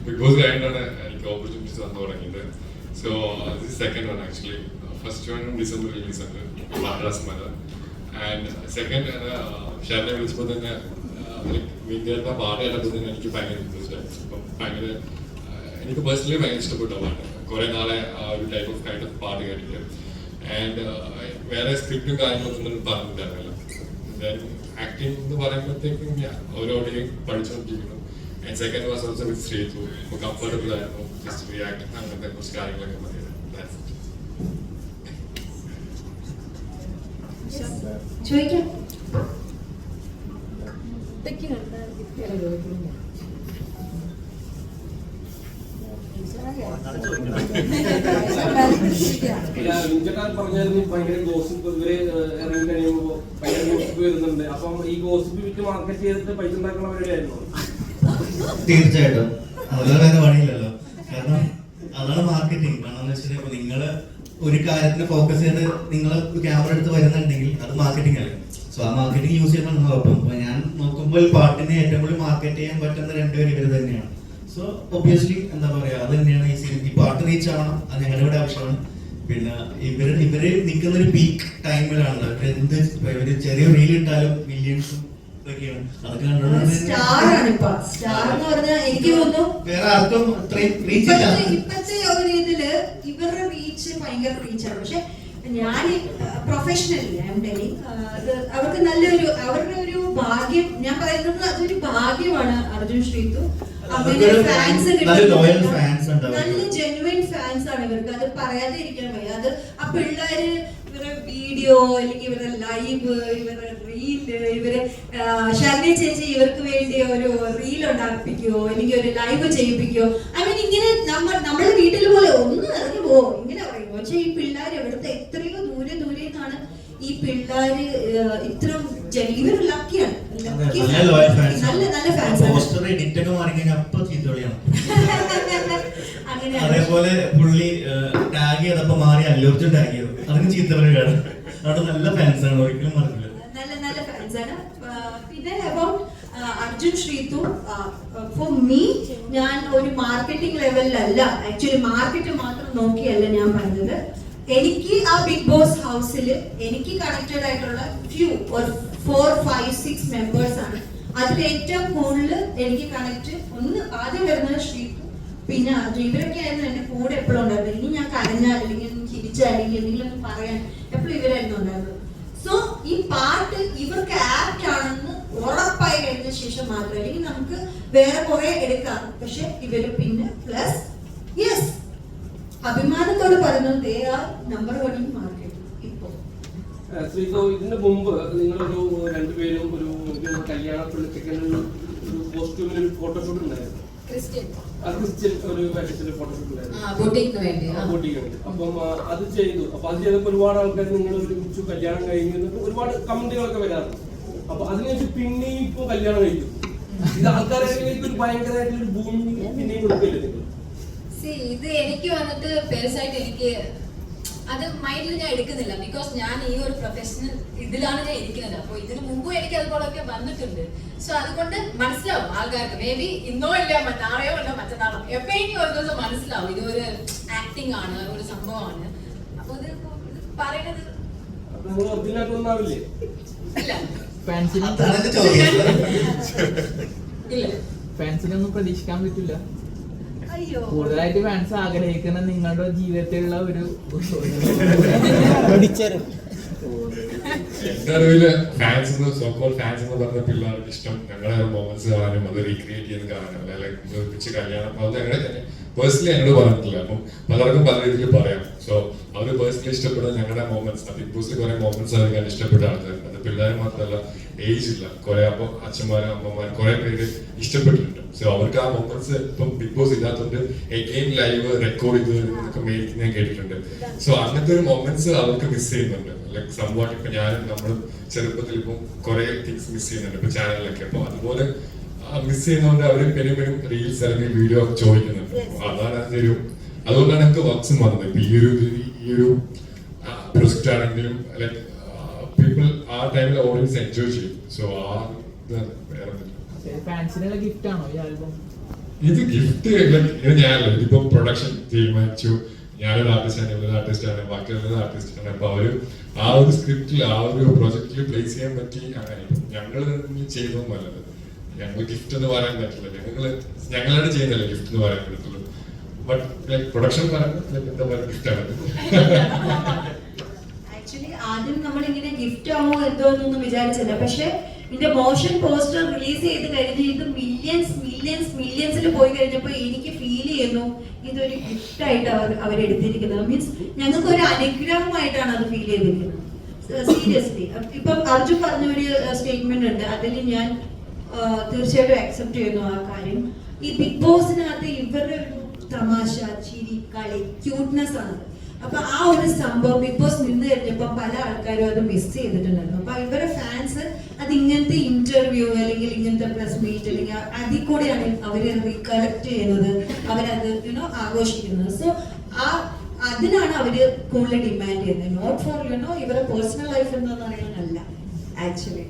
ബിഗ് ബോസ് കഴിഞ്ഞാണ് എനിക്ക് ഓപ്പർച്യൂണിറ്റീസ് വന്നു തുടങ്ങിയത്. So this second one actually. First one December release ആണ് മദ്രാസ്. ആൻഡ് സെക്കൻഡ് ഷാനെ വിളിച്ചപ്പോൾ തന്നെ വിദ്യാർത്ഥി പാട്ട് കേട്ടപ്പോൾ തന്നെ എനിക്ക് ഭയങ്കര ഇൻട്രസ്റ്റ് ആയി. അപ്പം ഭയങ്കര എനിക്ക് പേഴ്സണലി ഭയങ്കര ഇഷ്ടപ്പെട്ട പാട്ട്. കുറെ നാളെ ആ ഒരു ടൈപ്പ് ഓഫ് കൈൻഡ് ഓഫ് പാട്ട് കേട്ടിട്ട്. ആൻഡ് വേറെ സ്ക്രിപ്റ്റും കാര്യങ്ങളൊന്നും പറഞ്ഞിട്ടുണ്ടായിരുന്നില്ല. ദെൻ ആക്ടിങ് എന്ന് പറയുമ്പോഴത്തേക്കും ഓരോടെയും പഠിച്ചുകൊണ്ടിരിക്കുന്നു. And second was also with Sreethu. അപ്പോൾ കംഫർട്ടബിൾ ആയിരുന്നു. ജസ്റ്റ് റിയാക്ട് അങ്ങനത്തെ കുറച്ച് കാര്യങ്ങളൊക്കെ പറയുന്നത്. ചോദിക്കാം. പറഞ്ഞായിരുന്നു ഭയങ്കര ഗോസിപ്പ് ഇവര് ഇറങ്ങി കഴിയുമ്പോ ഭയങ്കര ഗോസിപ്പ് വരുന്നുണ്ട്. അപ്പം ഈ ഗോസിപ്പ് വിറ്റ് മാർക്കറ്റ് ചെയ്തിട്ട് പൈസ ഉണ്ടാക്കുന്ന പരിപാടിയായിരുന്നു. തീർച്ചയായിട്ടും അതുപോലെ പണിയില്ലല്ലോ. കാരണം അതാണ് മാർക്കറ്റിംഗ്. കാരണം എന്ന് വെച്ചിട്ടുണ്ടെങ്കിൽ നിങ്ങള് ഒരു കാര്യത്തിന് ഫോക്കസ് ചെയ്ത് നിങ്ങൾ ക്യാമറ എടുത്ത് വരുന്നുണ്ടെങ്കിൽ അത് മാർക്കറ്റിംഗ് അല്ലേ. സോ ആ മാർക്കറ്റിംഗ് യൂസ് ചെയ്യുമ്പോൾ നോക്കും. അപ്പൊ ഞാൻ നോക്കുമ്പോൾ പാട്ടിനെ ഏറ്റവും കൂടുതൽ മാർക്കറ്റ് ചെയ്യാൻ പറ്റുന്ന 2 പേര് ഇവർ തന്നെയാണ്. സോ ഒബ്വിയസ്ലി എന്താ പറയാ, അത് തന്നെയാണ് ഈ പാട്ട് റീച്ച് ആവണം. അത് ഞങ്ങളുടെ ഇവിടെ ആവശ്യമാണ്. പിന്നെ ഇവര് നിൽക്കുന്ന ഒരു പീക്ക് ടൈമിലാണ്. ഇവര് ചെറിയ റീൽ ഇട്ടാലും മില്യൺസും ഇതൊക്കെയാണ്. അതൊക്കെ കണ്ടോണ്ട് സ്റ്റാർ ആണ് ഇപ്പൊ. സ്റ്റാർ എന്ന് പറഞ്ഞാൽ എനിക്ക് തോന്നുന്നു വേറെ ആർക്കും അത്രയും റീച്ച് ഇല്ല. ഇപ്പത്തെ ഒരു ഇതില് ഇവരുടെ റീച്ച് ഭയങ്കര റീച്ചാണ്. പക്ഷെ ഞാൻ പ്രൊഫഷണലി ഐ എം ടെലിംഗ് അവർക്ക് നല്ലൊരു അവരുടെ ഒരു ഭാഗ്യം, ഞാൻ പറയുന്നത് അതൊരു ഭാഗ്യമാണ്. അർജുൻ ശ്രീതു അങ്ങനെ ഫാൻസ് നല്ല ജെന്യുവൻ ഫാൻസ് ആണ് ഇവർക്ക്. അത് പറയാതെ ഇരിക്കാൻ വയ്യ. അത് ആ പിള്ളേര് ഇവരുടെ വീഡിയോ അല്ലെങ്കിൽ ഇവരുടെ ലൈവ്, ഇവരുടെ റീല്, ഇവര് ഷർണി ചേച്ചി ഇവർക്ക് വേണ്ടി ഒരു റീൽ ഉണ്ടാക്കിപ്പിക്കുവോ അല്ലെങ്കിൽ ഒരു ലൈവ് ചെയ്യിപ്പിക്കുവോ. ഐ മീൻ ഇങ്ങനെ നമ്മുടെ വീട്ടിൽ പോലെ ഒന്ന് ഇറങ്ങി പോവോ ഇങ്ങനെ പറയുമോ. പക്ഷെ ഈ പിള്ളേർ എവിടുത്തെ എത്രയോ ദൂരെ നിന്നാണ് ഈ പിള്ളേര് ഇത്രയും ഇവർ ലക്കിയാണ്. നല്ല നല്ല ഫാൻസ് അങ്ങനെ. അതേപോലെ പുള്ളി ടാഗ് ചെയ്തപ്പോ മാറി അല്ലൂർജുൻ ടാഗ് ചെയ്തു, അതിന് ചീത്തവരാണ്. അവിടെ നല്ല ഫാൻസ് ആണ്, ഒരിക്കലും മറക്കില്ല. നല്ല നല്ല ഫാൻസ് ആണ്. പിന്നെ about Arjun Sreethu, for me ഞാൻ ഒരു മാർക്കറ്റിംഗ് ലെവലിലല്ല, ആക്ച്വലി മാർക്കറ്റ് മാത്രം നോക്കിയല്ല ഞാൻ പറഞ്ഞത്. എനിക്ക് ആ ബിഗ് ബോസ് ഹൗസിൽ എനിക്ക് കണക്റ്റഡ് ആയിട്ടുള്ള ഫ്യൂ ഒരു 4, 5, 6 മെമ്പേഴ്സ് ആണ്. അതിൽ ഏറ്റവും കൂടുതൽ എനിക്ക് കണക്ട് ഒന്ന് ആദ്യം വരുന്നത് ശ്രീതു, പിന്നെ ഇവരൊക്കെ ആയിരുന്നു എന്റെ കൂടെ എപ്പോഴും ഉണ്ടായിരുന്നത്. ഇനി ഞാൻ കരഞ്ഞാൽ അല്ലെങ്കിൽ ചിരിച്ചാൽ അല്ലെങ്കിൽ എന്തെങ്കിലും പറയാൻ എപ്പോഴും ഇവരായിരുന്നു ഉണ്ടായിരുന്നത്. സോ ഈ പാട്ട് ഇവർക്ക് ആപ്റ്റ് ആണെന്ന് ഉറപ്പായി കഴിഞ്ഞ ശേഷം മാത്രം, അല്ലെങ്കിൽ നമുക്ക് വേറെ കുറെ എടുക്കാം. പക്ഷെ ഇവര് പിന്നെ പ്ലസ് യെസ് അഭിമാനത്തോട് പറയുന്നത് they are number 1 in market ഇപ്പോ. ശ്രീകോ, ഇതിന് മുമ്പ് നിങ്ങളൊരു രണ്ടുപേരും ഒരു കല്യാണത്തിലേക്ക് ഒരു കോസ്റ്റ്യൂമിൽ ഒരു ഫോട്ടോഷൂട്ട് ഉണ്ടായിരുന്നു. ക്രിസ്ത്യൻ ഒരു വേഷത്തിൽ ഫോട്ടോഷൂട്ട് ഉണ്ടായിരുന്നു ബോട്ടിക്കിന് വേണ്ടി. അപ്പം അത് ചെയ്തു. അപ്പൊ അത് ചെയ്തപ്പോൾ ഒരുപാട് ആൾക്കാർ നിങ്ങൾ ഒരുമിച്ച് കല്യാണം കഴിഞ്ഞു ഒരുപാട് കമന്റുകളൊക്കെ വരാറുണ്ട്. അപ്പൊ അതിനുശേഷം പിന്നെയും ഇപ്പൊ കല്യാണം കഴിക്കും. ഇത് ആൾക്കാരിലേക്ക് ഒരു ഭയങ്കരമായിട്ടുള്ള ഭൂമി പിന്നെയും കൊടുക്കില്ല നിങ്ങൾ? ഇത് എനിക്ക് വന്നിട്ട് പേഴ്സായിട്ട് എനിക്ക് അത് മൈൻഡിൽ ഞാൻ എടുക്കുന്നില്ല. ബിക്കോസ് ഞാൻ ഈ ഒരു പ്രൊഫഷണൽ ഇതിലാണ് ഞാൻ ഇരിക്കുന്നത്. അപ്പോൾ ഇതിന് മുമ്പും എനിക്ക് അതുപോലൊക്കെ വന്നിട്ടുണ്ട്. സോ അതുകൊണ്ട് മനസ്സിലാവും ആൾക്കാർക്ക്. മേ ബി ഇന്നോ ഇല്ല നാളെയോ അല്ല മറ്റന്നാളോ എപ്പോഴെങ്കിലും ഒരു ദിവസം മനസ്സിലാവും ഇതൊരു ആക്ടിങ് ആണ്, ഒരു സംഭവമാണ്. അപ്പൊ ഇത് പറയുന്നത് ഇല്ല, ഫാൻസിനൊന്നും പ്രതീക്ഷിക്കാൻ പറ്റില്ല. കൂടുതലായിട്ട് ഫാൻസ് ആഗ്രഹിക്കുന്ന നിങ്ങളുടെ ജീവിതത്തിലുള്ള ഒരു എന്റെ അറിവില് ഫാൻസ് സോക്കോൾ ഫാൻസ് എന്ന് പറഞ്ഞ പിള്ളേർക്ക് ഇഷ്ടം ഞങ്ങളുടെ മൊമെന്റ്സ് കാണാനും അത് റീക്രിയേറ്റ് ചെയ്ത് കാണാനും ലൈക്ക് ഒരുമിച്ച് കല്യാണം അത് ഞങ്ങളുടെ പേഴ്സണലി എന്നോട് പറഞ്ഞിട്ടില്ല. അപ്പം പലർക്കും പല രീതിയിൽ പറയാം. സോ അവര് പേഴ്സണലി ഇഷ്ടപ്പെടുന്ന ഞങ്ങളുടെ മൊമെന്റ്സ്, ബിഗ് ബോസിൽ കുറെ മൊമെന്റ്സ് ആയിരിക്കാൻ ഇഷ്ടപ്പെട്ട ആൾക്കാരുണ്ട്. അത് പിള്ളേർ മാത്രമല്ല, ഏജ് ഇല്ല, കുറെ അപ്പൊ അച്ഛന്മാരും അമ്മമാരും കുറെ പേര് ഇഷ്ടപ്പെട്ടിട്ടുണ്ട്. സോ അവർക്ക് ആ മൊമെന്റ്സ് ഇപ്പം ബിഗ് ബോസ് ഇല്ലാത്തതുകൊണ്ട് എഗെയിൻ ലൈവ് റെക്കോർഡ് ചെയ്ത് മേടിക്കുന്ന ഞാൻ കേട്ടിട്ടുണ്ട്. സോ അങ്ങനത്തെ ഒരു മൊമെന്റ്സ് അവർക്ക് മിസ് ചെയ്യുന്നുണ്ട്. ലൈക് സംവാട്ട് ഇപ്പൊ ഞാനും നമ്മളും ചെറുപ്പത്തിൽ ഇപ്പം കുറെ തിങ്സ് മിസ് ചെയ്യുന്നുണ്ട് ഇപ്പൊ ചാനലിലൊക്കെ. അപ്പൊ അതുപോലെ മിസ് ചെയ്യുന്നതുകൊണ്ട് അവര് പെരും റീൽസ് അല്ലെങ്കിൽ വീഡിയോ ചോദിക്കുന്നുണ്ട്. അതാണ് അതിന്റെ ഒരു, അതുകൊണ്ടാണ് എനിക്ക് വർക്ക്സും വന്നത്. ഇപ്പൊ ഈ ഒരു പ്രൊജക്റ്റ് ആണെങ്കിലും ലൈക് പീപ്പിൾ ആ ടൈമിൽ ഓഡിയൻസ് എൻജോയ് ചെയ്യും. സോ ആ വേറെ ഫാൻസിനുള്ള ഗിഫ്റ്റ് ആണോ ഈ ആൽബം? ഇത് ഗിഫ്റ്റ് ഇത് ഞാനല്ല, ഇതിപ്പോ പ്രൊഡക്ഷൻ തീരുമാനിച്ചു. ഞാനൊരു ആർട്ടിസ്റ്റാണ്, ഇവരൊരു ആർട്ടിസ്റ്റാണ്, ബാക്കിയുള്ളൊരു ആർട്ടിസ്റ്റാണ്. അപ്പൊ അവര് ആ ഒരു സ്ക്രിപ്റ്റിൽ ആ ഒരു പ്രൊജക്റ്റിൽ പ്ലേസ് ചെയ്യാൻ പറ്റി. അങ്ങനെ ഞങ്ങൾ ചെയ്തതും നല്ലത്. ഞങ്ങൾ ഗിഫ്റ്റ് എന്ന് പറയാൻ പറ്റില്ല, ഞങ്ങളാണ് ചെയ്യുന്നല്ലേ ഗിഫ്റ്റ് എന്ന് പറയാൻ പറ്റത്തുള്ളൂ. ബട്ട് ലൈക് പ്രൊഡക്ഷൻ പറയുന്നത് എന്താ പറയുക ഗിഫ്റ്റാണ്. ആക്ച്വലി ആദ്യം നമ്മൾ ഇങ്ങനെ ഗിഫ്റ്റ് ആവോ എന്തോ എന്നൊന്നും വിചാരിച്ചില്ല. പക്ഷെ ഇതിന്റെ മോഷൻ പോസ്റ്റർ റിലീസ് ചെയ്ത് കഴിഞ്ഞ് ഇത് മില്യൻസിൽ പോയി കഴിഞ്ഞപ്പോൾ എനിക്ക് ഫീൽ ചെയ്യുന്നു ഇതൊരു ഗിഫ്റ്റ് ആയിട്ട് അവരെടുത്തിരിക്കുന്നത്. മീൻസ് ഞങ്ങൾക്ക് ഒരു അനുഗ്രഹമായിട്ടാണ് അത് ഫീൽ ചെയ്തിരിക്കുന്നത്. സീരിയസ്ലി ഇപ്പം അർജുൻ പറഞ്ഞ ഒരു സ്റ്റേറ്റ്മെന്റ് ഉണ്ട്, അതിൽ ഞാൻ തീർച്ചയായിട്ടും അക്സെപ്റ്റ് ചെയ്യുന്നു ആ കാര്യം. ഈ ബിഗ് ബോസിനകത്ത് ഇവരുടെ ഒരു തമാശ, ചിരി, കളി, ക്യൂട്ട്നെസ് ആണ്. അപ്പൊ ആ ഒരു സംഭവം ബിഗ് ബോസ് നിന്ന് കഴിഞ്ഞപ്പോൾ പല ആൾക്കാരും അത് മിസ് ചെയ്തിട്ടുണ്ടായിരുന്നു. അപ്പൊ ഇവരുടെ ഫാൻസ് അത് ഇങ്ങനത്തെ ഇന്റർവ്യൂ അല്ലെങ്കിൽ ഇങ്ങനത്തെ പ്രസ് മീറ്റ് അല്ലെങ്കിൽ അതിൽ കൂടെയാണ് അവര് റീകളക്ട് ചെയ്യുന്നത്, അവരത് ആഘോഷിക്കുന്നത്. സോ അതിനാണ് അവര് കൂടുതൽ ഡിമാൻഡ് ചെയ്യുന്നത്. നോട്ട് ഫോർ ഇവരുടെ പേഴ്സണൽ ലൈഫ് എന്താണെന്ന് അറിയാനല്ല ആക്ച്വലി.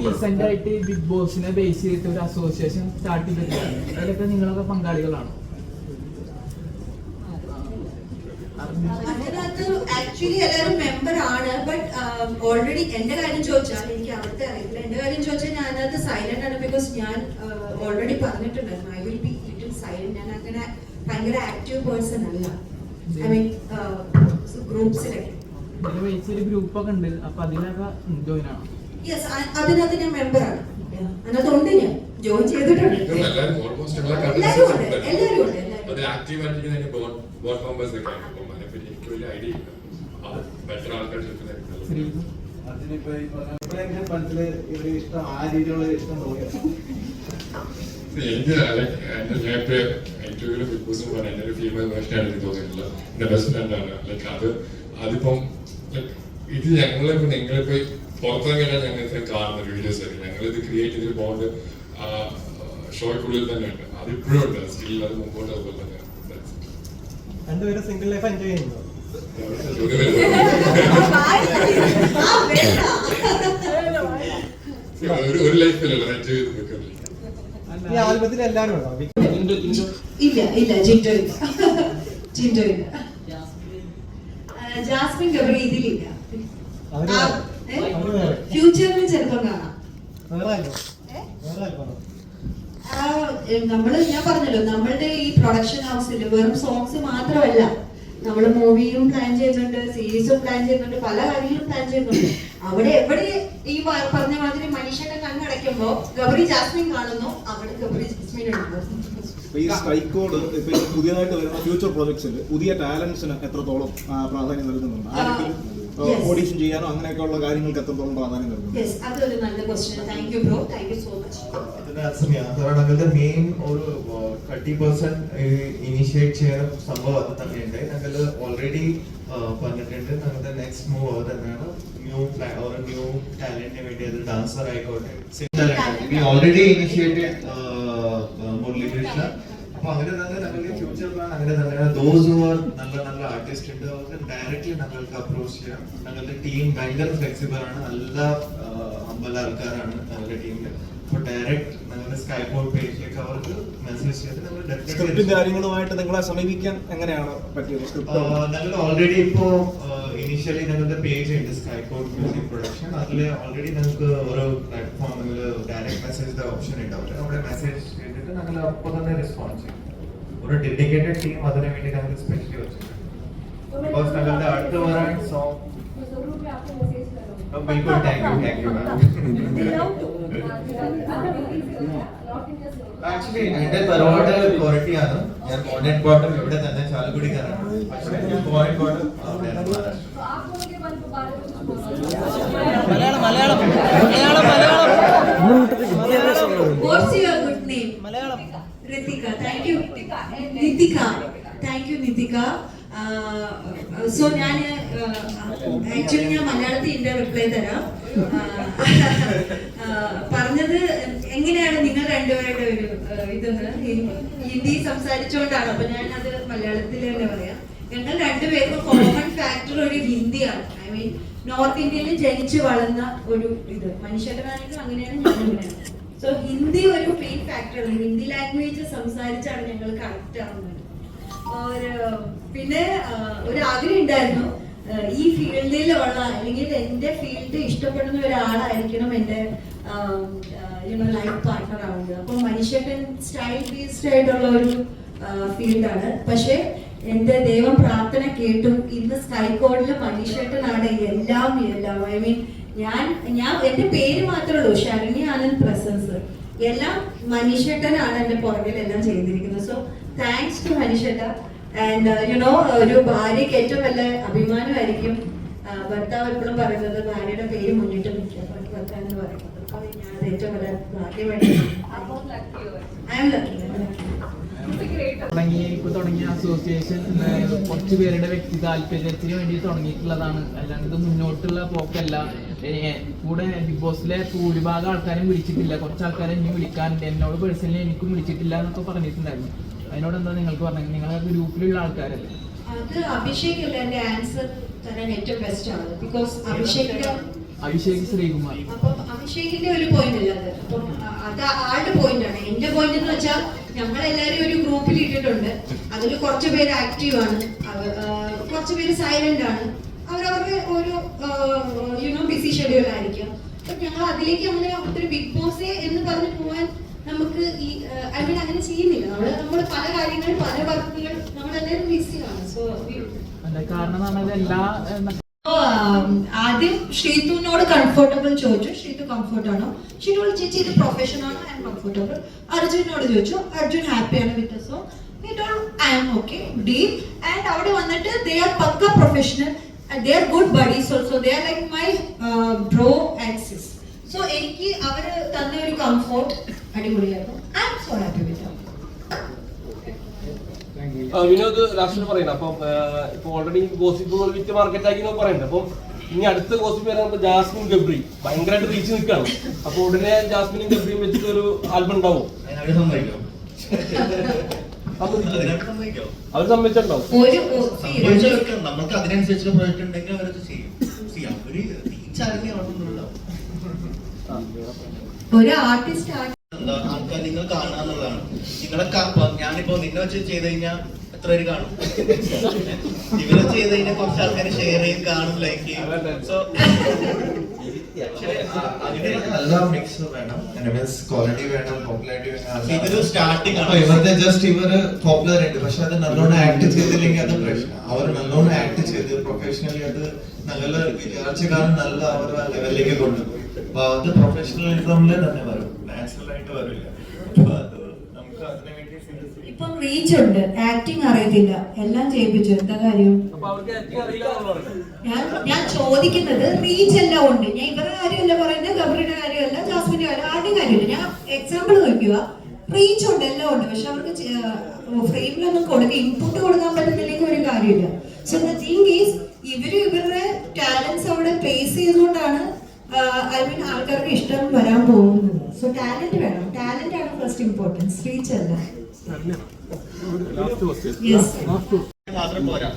റീസെന്റ് ആയിട്ട് ബിഗ് ബോസിനെ ബേസ് ചെയ്തിട്ട് ഒരു അസോസിയേഷൻ സ്റ്റാർട്ട് ചെയ്തിട്ടുണ്ട്. അതിലൊക്കെ നിങ്ങളൊക്കെ പങ്കാളികളാണോ? അതിനകത്ത് ആക്ച്വലി എല്ലാവരും മെമ്പർ ആണ്, ബട്ട് ഓൾറെഡി എന്റെ കാര്യം ചോദിച്ചാൽ എനിക്ക് അവിടുത്തെ അറിയില്ല. എന്റെ കാര്യം ചോദിച്ചാൽ ഞാൻ അതിനകത്ത് സൈലന്റ് ആണ്, ബിക്കോസ് ഞാൻ ഓൾറെഡി പറഞ്ഞിട്ടുണ്ടായിരുന്നു I will be little silent. ഞാൻ അങ്ങനെ ഭയങ്കര ആക്റ്റീവ് പേഴ്സൺ അല്ല, ഐ മീൻ ഗ്രൂപ്പ്സിലൊക്കെ. ഒരു ഗ്രൂപ്പൊക്കെ ഉണ്ട്, അപ്പൊ അതിലൊക്കെ ജോയിൻ ആണ്. യെസ്, അതിനകത്ത് ഞാൻ മെമ്പറാണ്, അതിനകത്തുണ്ട്, ഞാൻ ജോയിൻ ചെയ്തിട്ടുണ്ട്. എല്ലാവരും ഓൾമോസ്റ്റ് എല്ലാ എല്ലാവരും ഉണ്ട്, കണ്ടീഷൻസും എല്ലാവരും ഉണ്ട്. അത് ആക്റ്റീവ് ആയിട്ടിരിക്കുന്നതിന് ബോർഡ് മെമ്പേഴ്സ് ഒക്കെ ആണ്. അപ്പം അതിനെപ്പറ്റി എനിക്ക് വലിയ ഐഡിയ ഇല്ല. അത് ബെറ്റർ ആൾക്കാർ ചെറുപ്പം അതിനിപ്പോ ഈ പറഞ്ഞ മനസ്സിൽ ഇവര് ഇഷ്ടം ആ രീതിയിലുള്ള ഇഷ്ടം തോന്നിയത് എനിക്ക് നേരത്തെ ഇന്റർവ്യൂവിൽ ബിഗ് ബോസ് പറഞ്ഞ എന്റെ ഒരു ഫീമെയിൽ വേർഷനാണ് എനിക്ക് തോന്നിയിട്ടില്ല. എന്റെ ബെസ്റ്റ് ഫ്രണ്ടാണ്. ലൈക്ക് അതിപ്പം ലൈക്ക് ഇത് ഞങ്ങളിപ്പോ നിങ്ങളിപ്പോ പുറത്തിറങ്ങിയാൽ ഞങ്ങൾ ഇത്രയും കാണുന്ന വീഡിയോസ് ആയിരിക്കും. ഞങ്ങളിത് ക്രിയേറ്റ് ചെയ്തൊരു ബോണ്ട് ഷോയ്ക്കുള്ളിൽ തന്നെയുണ്ട്. അതിപ്പോഴും ഉണ്ട്, സ്റ്റിൽ അത് മുമ്പോട്ട് അതുപോലെ തന്നെയാണ്. രണ്ടുപേരും സിംഗിൾ ലൈഫ് എൻജോയ് ചെയ്യുന്നു. ഒരു ലൈഫിലല്ല എൻജോയ് ചെയ്ത് പോയിക്കൊണ്ടിരിക്കും. ഈ ആൽബത്തിൽ എല്ലാവരും ഉണ്ടോ? ഇല്ല ഇല്ല, ജിൻഡോ ഇല്ല, ജിൻഡോ ഇല്ല. ജാസ്മിൻ ഗബ്രി ഇതിലില്ല. ഫ്യൂച്ചറിൽ ചിലപ്പം കാണാം. നമ്മള് ഞാൻ പറഞ്ഞല്ലോ, നമ്മളുടെ ഈ പ്രൊഡക്ഷൻ ഹൗസിൽ വെറും സോങ്സ് മാത്രമല്ല, നമ്മള് മൂവിയും പ്ലാൻ ചെയ്യുന്നുണ്ട്, സീരീസും പ്ലാൻ ചെയ്യുന്നുണ്ട്, പല കാര്യങ്ങളും പ്ലാൻ ചെയ്യുന്നുണ്ട്. അവിടെ എവിടെ ഈ പറഞ്ഞ മാതിരി മനുഷ്യനെ കണ്ണടയ്ക്കുമ്പോ ഗബ്രി ജാസ്മിൻ കാണുന്നു, അവിടെ ഗബ്രി ജാസ്മിൻ ഉണ്ട്. ഈ സ്കൈക്കോഡ് ഇപ്പൊ പുതിയതായിട്ട് വരുന്ന ഫ്യൂച്ചർ പ്രോജക്ട്സിൽ പുതിയ ടാലന്റ്സിന് എത്രത്തോളം പ്രാധാന്യം നൽകുന്നുണ്ട്? ഓഡീഷൻ ചെയ്യാനോ അങ്ങനെയൊക്കെയുള്ള കാര്യങ്ങൾക്ക് എത്രത്തോളം പ്രാധാന്യം നൽകുന്നു? അതൊരു നല്ല question. Thank you bro, thank you so much. അതിന്റെ ആൻസർ ഞാൻ കാരണം ഞങ്ങളുടെ മെയിൻ ഒരു 30% ഇനിഷ്യേറ്റ് ചെയ്യുന്ന സംഭവം അത് തന്നെയുണ്ട്. ഞങ്ങൾ ഓൾറെഡി പറഞ്ഞിട്ടുണ്ട് ഞങ്ങളുടെ നെക്സ്റ്റ് മൂവ് അത് തന്നെയാണ്. ന്യൂ ടാലന്റിന് വേണ്ടി അത് ഡാൻസർ ആയിക്കോട്ടെ, ഓൾറെഡി ഇനിഷ്യേറ്റഡ് മുരളീകൃഷ്ണ. അപ്പൊ അങ്ങനെ തന്നെ ഞങ്ങളുടെ ഫ്യൂച്ചർ പ്ലാൻ അങ്ങനെ തന്നെയാണ്. ദോസ് ഹു ആർ നല്ല നല്ല ആർട്ടിസ്റ്റ് ഉണ്ട്, അവർക്ക് ഡയറക്റ്റ്ലി ഞങ്ങൾക്ക് അപ്രോച്ച് ചെയ്യാം. ഞങ്ങളുടെ ടീം ഭയങ്കര ഫ്ലെക്സിബിൾ ആണ്, നല്ല അമ്പല ആൾക്കാരാണ് ഞങ്ങളുടെ ടീമിൽ. അപ്പൊ ഡയറക്റ്റ് ഞങ്ങളുടെ സ്കൈബോർഡ് പേജിലേക്ക് അവർക്ക് മെസ്സേജ് ചെയ്ത് സ്ക്രിപ്റ്റും കാര്യങ്ങളുമായിട്ട് നിങ്ങളെ സമീപിക്കാൻ എങ്ങനെയാണ് പറ്റിയത്? ഞങ്ങൾ ഓൾറെഡി ഇപ്പോ ഇനീഷ്യലി ഞങ്ങളുടെ പേജ് ഉണ്ട് സ്കൈബോർഡ് മ്യൂസിക് പ്രൊഡക്ഷൻ. അതിൽ ഓൾറെഡി ഞങ്ങൾക്ക് ഓരോ പ്ലാറ്റ്ഫോമിൽ ഡയറക്റ്റ് മെസ്സേജ് ഓപ്ഷൻ ഉണ്ടാവില്ല. അവിടെ മെസ്സേജ് ചെയ്തിട്ട് ഞങ്ങൾ അപ്പോൾ തന്നെ റെസ്പോൺസ് ചെയ്യും. ഒരു ഡെഡിക്കേറ്റഡ് ടീം അതിനു വേണ്ടി ഞങ്ങൾ സ്പെഷ്യലി വെച്ചിട്ടുണ്ട്. ബിക്കോസ് ഞങ്ങളുടെ അടുത്ത് വരാൻ സോങ് ബിൽക്കുൽ താങ്ക് യു ആക്ച്വലി എന്റെ തറവാട് കൊരട്ടിയാണ്. ഞാൻ മോർണിംഗ് ബോട്ടം ഇവിടെ തന്നെ ചാലക്കുടിക്കാരാണ്. പക്ഷേ ഞാൻ മോർണിംഗ് ബോട്ടം അവിടെയാണ്, What's your good name? Ritika. Thank you. Nitika. Thank you, Nitika. So ഞാൻ ആക്ച്വലി ഞാൻ മലയാളത്തിൽ ഇതിന്റെ റിപ്ലൈ തരാം. പറഞ്ഞത് എങ്ങനെയാണ് നിങ്ങൾ രണ്ടുപേരുടെ ഒരു ഇതെന്ന് ഹിന്ദി സംസാരിച്ചുകൊണ്ടാണ്, അപ്പൊ ഞാൻ അത് മലയാളത്തിൽ തന്നെ പറയാം. ഞങ്ങൾ രണ്ടുപേർക്കും കോമൺ ഫാക്ടർ ഒരു ഹിന്ദിയാണ്. ഐ മീൻ നോർത്ത് ഇന്ത്യയിൽ ജനിച്ചു വളർന്ന ഒരു ഇത് മനുഷ്യരാണെങ്കിലും അങ്ങനെയാണ്, ഞാൻ അങ്ങനെയാണ്. സോ ഹിന്ദി ഒരു മെയിൻ ഫാക്ടറാണ്. ഹിന്ദി ലാംഗ്വേജ് സംസാരിച്ചാണ് ഞങ്ങൾ കണക്ട് ആവുന്നത്. പിന്നെ ഒരു ആഗ്രഹം ഉണ്ടായിരുന്നു, ഈ ഫീൽഡിലുള്ള അല്ലെങ്കിൽ എന്റെ ഫീൽഡ് ഇഷ്ടപ്പെടുന്ന ഒരാളായിരിക്കണം എന്റെ ലൈഫ് പാർട്ട്ണർ ആവുന്നത്. അപ്പൊ മനുഷ്യൻ സ്റ്റൈൽ ബേസ്ഡ് ആയിട്ടുള്ള ഒരു ഫീൽഡാണ്. പക്ഷെ എന്റെ ദൈവം പ്രാർത്ഥന കേട്ടു. ഇന്ന് സ്കൈകോഡില് മനുഷ്യനാണ് എല്ലാം. ഐ മീൻ ഞാൻ എന്റെ പേര് മാത്രമേ ഉള്ളൂ, ശരണ്യ ആനന്ദ് പ്രസൻസ്. എല്ലാം മനുഷ്യനാണ് എന്റെ പുറകിൽ എല്ലാം ചെയ്തിരിക്കുന്നത്. സോ താങ്ക്സ് ടു മനുഷ്യട്ട. ആൻഡ് യുനോ ഒരു ഭാര്യയ്ക്ക് ഏറ്റവും വലിയ അഭിമാനമായിരിക്കും ഭർത്താവ് എപ്പോഴും പറയുന്നത് ഭാര്യയുടെ പേര് മുന്നിട്ട് നിൽക്കുക ഭർത്താവ് എന്ന് പറയുന്നത്. അപ്പൊ ഞാൻ ഏറ്റവും വലിയ ഭാഗ്യമായിട്ട് ഐ ആം ലക്കി. തുടങ്ങിയ അസോസിയേഷൻ കുറച്ച് പേരുടെ വ്യക്തി താല്പര്യത്തിന് വേണ്ടി തുടങ്ങിയിട്ടുള്ളതാണ്, അല്ലാണ്ട് ഇത് മുന്നോട്ടുള്ള പോക്കല്ല. കൂടെ ബിഗ് ബോസിലെ ഭൂരിഭാഗം ആൾക്കാരും വിളിച്ചിട്ടില്ല, കുറച്ച് ആൾക്കാരെ ഇനി വിളിക്കാനുണ്ട്. എന്നോട് പേഴ്സണലി എനിക്കും വിളിച്ചിട്ടില്ല എന്നൊക്കെ പറഞ്ഞിട്ടുണ്ടായിരുന്നു. അതിനോട് എന്താ നിങ്ങൾക്ക് പറഞ്ഞത്? നിങ്ങളുടെ ഗ്രൂപ്പിലുള്ള ആൾക്കാരല്ലേ? അത് അഭിഷേക് അല്ല എന്റെ ആൻസർ തരാൻ ഏറ്റവും ബെസ്റ്റ് ആണ്. ബിക്കോസ് അഭിഷേക് ശ്രീകുമാർ. അപ്പം അഭിഷേകിന്റെ ഒരു പോയിന്റ് അല്ല അത്. അപ്പം അത് ആളുടെ പോയിന്റ് ആണ്. എന്റെ പോയിന്റ് എന്ന് വെച്ചാൽ ഞങ്ങളെല്ലാരും ഒരു ഗ്രൂപ്പിൽ ഇട്ടിട്ടുണ്ട്. അതിൽ കുറച്ച് പേര് ആക്റ്റീവ് ആണ്, കുറച്ച് പേര് സൈലന്റ് ആണ്. ഒരു ബിസി ഷെഡ്യൂൾ ആയിരിക്കും. അപ്പൊ ഞങ്ങൾ അതിലേക്ക് അങ്ങനെ ഒത്തിരി ബിഗ് ബോസ് എന്ന് പറഞ്ഞ് പോവാൻ നമുക്ക് ഈ അങ്ങനെ ചെയ്യുന്നില്ല. നമ്മൾ പല കാര്യങ്ങൾ, പല വർക്കുകൾ നമ്മളെല്ലാവരും ബിസിയാണ്. സോ കാരണം എല്ലാ ആദ്യം ശ്രീതുവിനോട് കംഫർട്ടബിൾ ചോദിച്ചു, ശ്രീതു കംഫർട്ട് ആണോ? ശ്രീനോട് ചേച്ചി ഇത് പ്രൊഫഷൻ ആണോ? I am comfortable. അർജുനോട് ചോദിച്ചു, അർജുൻ ഹാപ്പിയാണ് with so I am okay, deep. And അവിടെ വന്നിട്ട് they are pucca professional and they are good buddies also. They are like my bro and sis. So എനിക്ക് അവര് തന്ന ഒരു കംഫർട്ട് അടിപൊളിയായിരുന്നു. I am so happy with them. Vinod last പറയുന്നത് അപ്പം ഇപ്പൊ ഓൾറെഡി ഗോസിപ്പ് വിറ്റ് മാർക്കറ്റ് ആക്കി പറയുന്നത്. അപ്പം ഇനി അടുത്ത ഗോസിപ്പ് വരാൻ ജാസ്മിൻ ഗബ്രി ഭയങ്കരമായിട്ട് റീച്ച് നിൽക്കുകയാണ്. അപ്പൊ ഉടനെ ജാസ്മിനും ഗബ്രിയും വെച്ചിട്ട് ഒരു ആൽബം ഉണ്ടാവും. അവർ സമ്മതിച്ചിട്ടുണ്ടാവും. നമുക്ക് അതിനനുസരിച്ചുള്ള പ്രോജക്റ്റ് ഉണ്ടെങ്കിൽ അവരത് ചെയ്യും. ഒരു ആർട്ടിസ്റ്റ് ആൾക്കാർ നിങ്ങൾ കാണുക എന്നുള്ളതാണ്. നിങ്ങളെ ഞാനിപ്പോ നിന്നെ വെച്ച് ചെയ്ത് കഴിഞ്ഞാൽ എത്ര പേര് കാണും? ഇവരെ ചെയ്ത് കഴിഞ്ഞാൽ കുറച്ച് ആൾക്കാർ ഷെയർ ചെയ്യും, കാണും, ലൈക്ക് ചെയ്യും. സോ നല്ല മിക്സ് വേണം, ക്വാളിറ്റി വേണം, പോപ്പുലാരിറ്റി വേണം. ഇതൊരു സ്റ്റാർട്ടിംഗ് ആണ്. ഇവരുടെ ജസ്റ്റ് ഇവര് പോപ്പുലർ ഉണ്ട്, പക്ഷെ അത് നല്ലോണം ആക്ട് ചെയ്തില്ലെങ്കിൽ അത് പ്രശ്നം. അവർ നല്ലോണം ആക്ട് ചെയ്ത് പ്രൊഫഷണലി അത് നല്ല വിചാരിച്ചക്കാരൻ നല്ല അവരുടെ ലെവലിലേക്ക് കൊണ്ടുപോയി. അപ്പൊ അത് പ്രൊഫഷണൽ ഇൻകമില് തന്നെ വരും, നാച്ചുറൽ ആയിട്ട് വരില്ല. അപ്പൊ അത് നമുക്ക് അതിനു വേണ്ടി ഇപ്പം റീച്ച് ഉണ്ട്, ആക്ടിങ് അറിയത്തില്ല, എല്ലാം ചെയ്യിപ്പിച്ചു. എന്താ കാര്യം? ഞാൻ ചോദിക്കുന്നത് റീച്ച് എല്ലാം ഉണ്ട്. ഞാൻ ഇവരുടെ കാര്യമല്ല പറയുന്നത്, ഗബ്രിയുടെ കാര്യമല്ല, ജാസ്മിന്റെ കാര്യം, ആരുടെയും കാര്യമില്ല. ഞാൻ എക്സാമ്പിൾ നോക്കുക, റീച്ച് ഉണ്ട്, എല്ലാം ഉണ്ട്. പക്ഷെ അവർക്ക് ഫ്രെയിമിലൊന്നും ഇൻപുട്ട് കൊടുക്കാൻ പറ്റുന്നില്ലെങ്കിൽ ഒരു കാര്യമില്ല. സോ ദ തിങ് ഈസ് ഇവരുടെ ടാലൻസ് അവിടെ പ്ലേസ് ചെയ്തുകൊണ്ടാണ് ആൾക്കാർക്ക് ഇഷ്ടം വരാൻ പോകുന്നത്. സോ ടാലന്റ് വേണം, ടാലന്റ് ആണ് ഫസ്റ്റ് ഇമ്പോർട്ടൻസ്, റീച്ച് അല്ല. മാത്രം പോരാ,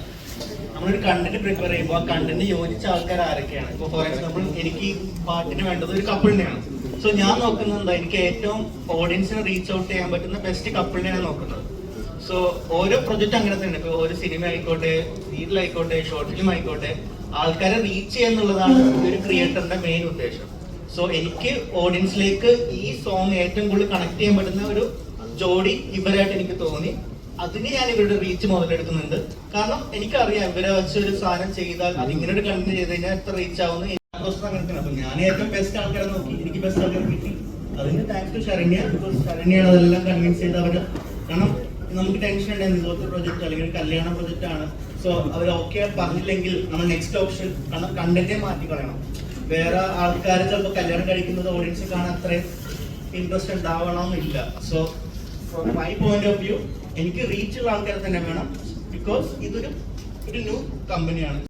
നമ്മളൊരു കണ്ടന്റ് പ്രിപ്പയർ ചെയ്യുമ്പോൾ ആ കണ്ടന്റ് യോജിച്ച ആൾക്കാർ ആരൊക്കെയാണ്? ഇപ്പൊ ഫോർ എക്സാമ്പിൾ എനിക്ക് പാട്ടിന് വേണ്ടത് ഒരു കപ്പിളിനെയാണ്. സോ ഞാൻ നോക്കുന്നത് എന്താ, എനിക്ക് ഏറ്റവും ഓഡിയൻസിനെ റീച്ച് ഔട്ട് ചെയ്യാൻ പറ്റുന്ന ബെസ്റ്റ് കപ്പിളിനെയാണ് നോക്കുന്നത്. സോ ഓരോ പ്രൊജക്ട് അങ്ങനെ തന്നെ. ഇപ്പൊ ഒരു സിനിമ ആയിക്കോട്ടെ, സീരിയലായിക്കോട്ടെ, ഷോർട്ട് ഫിലിം ആയിക്കോട്ടെ, ആൾക്കാരെ റീച്ച് ചെയ്യുന്നുള്ളതാണ് ഒരു ക്രിയേറ്ററിന്റെ മെയിൻ ഉദ്ദേശം. സോ എനിക്ക് ഓഡിയൻസിലേക്ക് ഈ സോങ് ഏറ്റവും കൂടുതൽ കണക്ട് ചെയ്യാൻ പറ്റുന്ന ഒരു ജോഡി ഇവരായിട്ട് എനിക്ക് തോന്നി. അതിന് ഞാൻ ഇവരുടെ റീച്ച് മുതലെടുക്കുന്നുണ്ട്. കാരണം എനിക്കറിയാം ഇവരെ വെച്ചൊരു സാധനം ചെയ്താൽ അതിങ്ങനെ ഒരു കണ്ടന്റ് ചെയ്ത് കഴിഞ്ഞാൽ എത്ര റീച്ച് ആവുന്നു. അങ്ങനെ അപ്പൊ ഞാൻ ഏറ്റവും ബെസ്റ്റ് ആൾക്കാരെ നോക്കി, എനിക്ക് ബെസ്റ്റ് ആൾക്കാരെ കിട്ടി. അതിന് താങ്ക്സ് ടു ശരണ്യ. ബിക്കോസ് ശരണ്യാണ് അതെല്ലാം കൺവിൻസ് ചെയ്ത് അവര്. കാരണം നമുക്ക് ടെൻഷൻ ഉണ്ട്, എന്തൊക്കെ പ്രൊജക്ട് അല്ലെങ്കിൽ കല്യാണ പ്രൊജക്ട് ആണ്. സോ അവർ ഓക്കെ പറഞ്ഞില്ലെങ്കിൽ നമ്മൾ നെക്സ്റ്റ് ഓപ്ഷൻ, കാരണം കണ്ടന്റേ മാറ്റി കളയണം. വേറെ ആൾക്കാർ ചിലപ്പോൾ കല്യാണം കഴിക്കുന്നത് ഓഡിയൻസ് കാണാൻ അത്രയും ഇൻട്രസ്റ്റ് ഉണ്ടാവണമെന്നില്ല. So from my point of view എനിക്ക് റീച്ചുള്ള ആൾക്കാരെ തന്നെ വേണം. ബിക്കോസ് ഇതൊരു ന്യൂ കമ്പനിയാണ്.